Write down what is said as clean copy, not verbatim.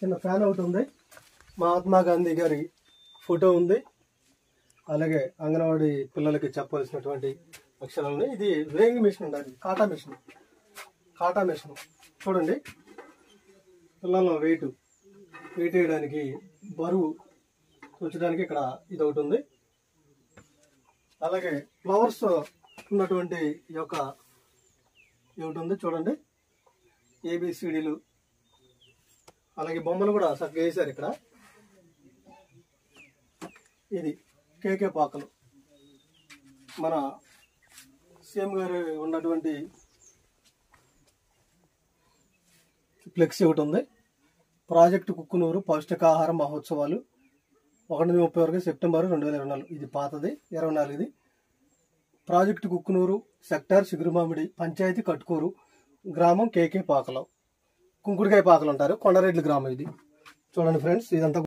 చిన్న ఫ్యాన్ ఒకటి ఉంది, మహాత్మా గాంధీ గారి ఫోటో ఉంది, అలాగే అంగన్వాడీ పిల్లలకి చెప్పవలసినటువంటి అక్షరాలు. ఇది వేయింగ్ మిషన్ ఉండాలి, కాటా మిషన్ చూడండి. పిల్లల వెయిట్ వేయడానికి, బరువు చూచడానికి ఇక్కడ ఇది ఒకటి ఉంది. అలాగే ఫ్లవర్స్ ఉన్నటువంటి ఈ యొక్క ఒకటి ఉంది చూడండి, ABCDలు. అలాగే బొమ్మలు కూడా చక్కగా వేశారు ఇక్కడ. ఇది KK పాకలు, మన సీఎం గారు ఉన్నటువంటి ఫ్లెక్సీ ఒకటి ఉంది. ప్రాజెక్టు కుక్కునూరు పౌష్టికాహార మహోత్సవాలు 1-30 వరకు సెప్టెంబర్ 2024. ఇది పాతది, 24. ఇది ప్రాజెక్టు కుక్కునూరు సెక్టార్ సిగురుమామిడి పంచాయతీ కట్కూరు గ్రామం KK పాకలు, కుంకుడుకాయ పాకలు అంటారు, కొండరెడ్డి గ్రామం. ఇది చూడండి ఫ్రెండ్స్, ఇదంతా